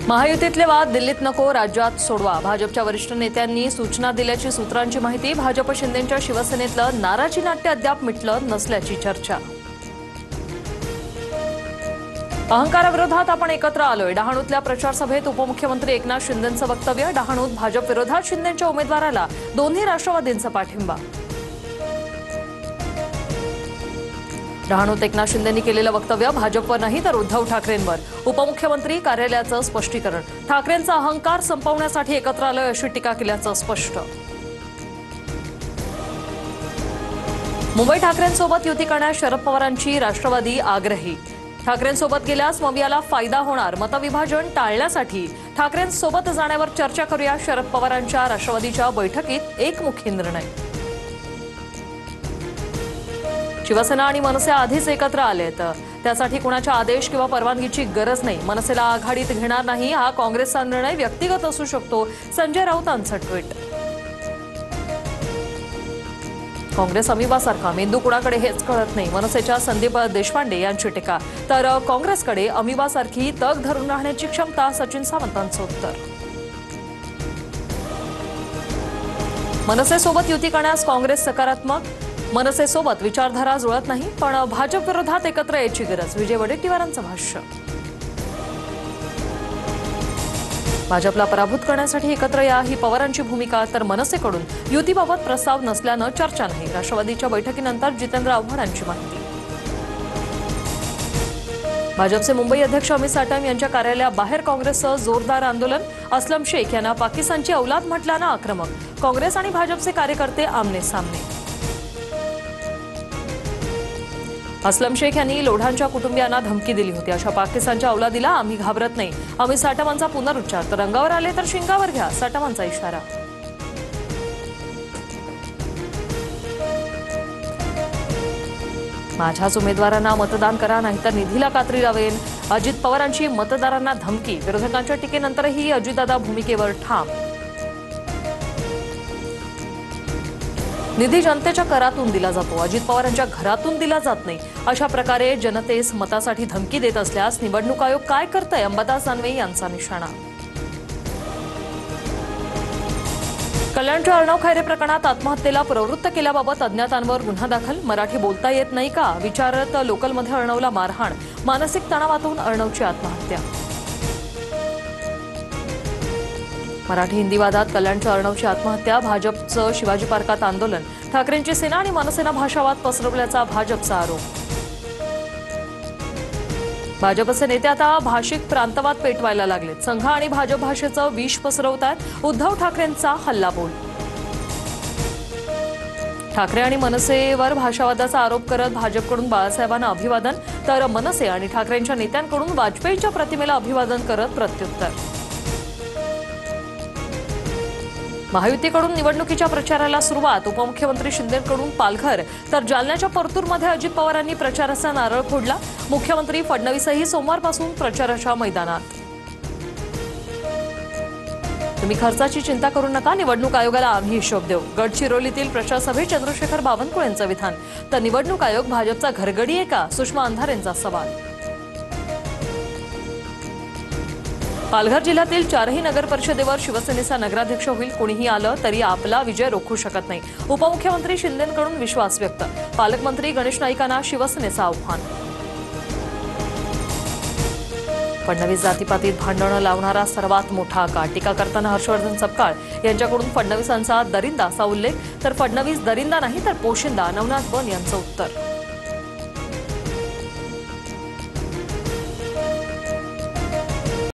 महायुतीतले वाद दिल्लीत नको, राज्यात सोडवा. भाजपच्या वरिष्ठ नेत्यांनी सूचना दिल्याची सूत्रांची माहिती. भाजप शिंदेंच्या शिवसेनेतलं नाराजी नाट्य अद्याप मिटलं नसल्याची चर्चा. अहंकाराविरोधात आपण एकत्र आलोय. डहाणूतल्या प्रचार सभेत उपमुख्यमंत्री एकनाथ शिंदेंचं वक्तव्य. डहाणूत भाजप विरोधात शिंदेंच्या उमेदवाराला दोन्ही राष्ट्रवादींचा पाठिंबा. डहाणूत एकनाथ शिंदेंनी केलेलं वक्तव्य भाजपवर नाही तर उद्धव ठाकरेंवर. उपमुख्यमंत्री कार्यालयाचं स्पष्टीकरण. ठाकरेंचा अहंकार संपवण्यासाठी एकत्र आलोय अशी टीका केल्याचं स्पष्ट. मुंबई ठाकरेंसोबत युती करण्यास शरद पवारांची राष्ट्रवादी आग्रही. ठाकरेंसोबत गेल्यास मवियाला फायदा होणार. मतविभाजन टाळण्यासाठी ठाकरेंसोबत जाण्यावर चर्चा करूया. शरद पवारांच्या राष्ट्रवादीच्या बैठकीत एकमुखी निर्णय. शिवसेना आणि मनसे आधीच एकत्र आलेत. त्यासाठी कुणाच्या आदेश किंवा परवानगीची गरज नाही. मनसेला आघाडीत घेणार नाही हा काँग्रेसचा निर्णय व्यक्तिगत असू शकतो. संजय राऊतांचं ट्विट. काँग्रेस अमिबासारखा मेंदू कुणाकडे हेच कळत नाही. मनसेच्या संदीप देशपांडे यांची टीका. तर काँग्रेसकडे अमिबासारखी तग धरून राहण्याची क्षमता. सचिन सावंतांचं उत्तर. मनसेसोबत युती करण्यास काँग्रेस सकारात्मक. मनसेसोबत विचारधारा जुळत नाही पण भाजप विरोधात एकत्र यायची गरज. विजय वडेट्टीवारांचं भाष्य. भाजपला पराभूत करण्यासाठी एकत्र या ही पवारांची भूमिका. तर मनसेकडून युतीबाबत प्रस्ताव नसल्यानं चर्चा नाही. राष्ट्रवादीच्या बैठकीनंतर जितेंद्र आव्हाडांची माहिती. भाजपचे मुंबई अध्यक्ष अमित साटम यांच्या कार्यालयाबाहेर काँग्रेसचं जोरदार आंदोलन. अस्लम शेख यांना पाकिस्तानची औलाद म्हटल्यानं आक्रमक. काँग्रेस आणि भाजपचे कार्यकर्ते आमने सामने. अस्लम शेख यांनी लोढांच्या कुटुंबियांना धमकी दिली होती. अशा पाकिस्तानच्या औलादीला आम्ही घाबरत नाही. अमित साटमांचा पुनरुच्चार. तर रंगावर आले तर शिंगावर घ्या, साटमांचा इशारा. माझ्याच उमेदवारांना मतदान करा नाहीतर निधीला कात्री लावेन. अजित पवारांची मतदारांना धमकी. विरोधकांच्या टीकेनंतरही अजितदादा भूमिकेवर ठाम. निधी जनतेच्या करातून दिला जातो. अजित पवारांच्या घरातून दिला जात नाही. अशा प्रकारे जनतेस मतासाठी धमकी देत असल्यास निवडणूक आयोग काय करतंय. अंबादास दानवे यांचा निशाणा. कल्याणच्या अर्णव खैरे प्रकरणात आत्महत्येला प्रवृत्त केल्याबाबत अज्ञातांवर गुन्हा दाखल. मराठी बोलता येत नाही का विचारत लोकलमध्ये अर्णवला मारहाण. मानसिक तणावातून अर्णवची आत्महत्या. मराठी हिंदी वादात कल्याणच्या अर्णवची आत्महत्या. भाजपचं शिवाजी पार्कात आंदोलन. ठाकरेंची सेना आणि मनसेनं भाषावाद पसरवल्याचा भाजपचा आरोप. भाजपचे नेते आता भाषिक प्रांतवाद पेटवायला लागलेत. संघ आणि भाजप भाषेचं विष पसरवतात. उद्धव ठाकरेंचा हल्लाबोल. ठाकरे आणि मनसेवर भाषावादाचा आरोप करत भाजपकडून बाळासाहेबांना अभिवादन. तर मनसे आणि ठाकरेंच्या नेत्यांकडून वाजपेयीच्या प्रतिमेला अभिवादन करत प्रत्युत्तर. महायुतीकडून निवडणुकीच्या प्रचाराला सुरुवात. उपमुख्यमंत्री शिंदेंकडून पालघर तर जालन्याच्या परतूरमध्ये अजित पवारांनी प्रचाराचा नारळ फोडला. मुख्यमंत्री फडणवीसही सोमवारपासून प्रचाराच्या मैदानात. तुम्ही खर्चाची चिंता करू नका. निवडणूक आयोगाला आम्ही हिशोब देऊ. गडचिरोलीतील प्रचार सभेत चंद्रशेखर बावनकुळेंचं विधान. तर निवडणूक आयोग भाजपचा घरगडी आहे का. सुषमा अंधारेंचा सवाल. पालघर जिल्ह्यातील 4ही नगर परिषदेवर शिवसेनेचा नगराध्यक्ष होईल. कोणीही आलं तरी आपला विजय रोखू शकत नाही. उपमुख्यमंत्री शिंदेंकडून विश्वास व्यक्त. पालकमंत्री गणेश नाईकांना शिवसेनेचं आव्हान. फडणवीस जातीपातीत भांडणं लावणारा सर्वात मोठा का. टीका करताना हर्षवर्धन सपकाळ यांच्याकडून फडणवीसांचा दरिंदा असा उल्लेख. तर फडणवीस दरिंदा नाही तर पोशिंदा. नवनाथ बन यांचं उत्तर.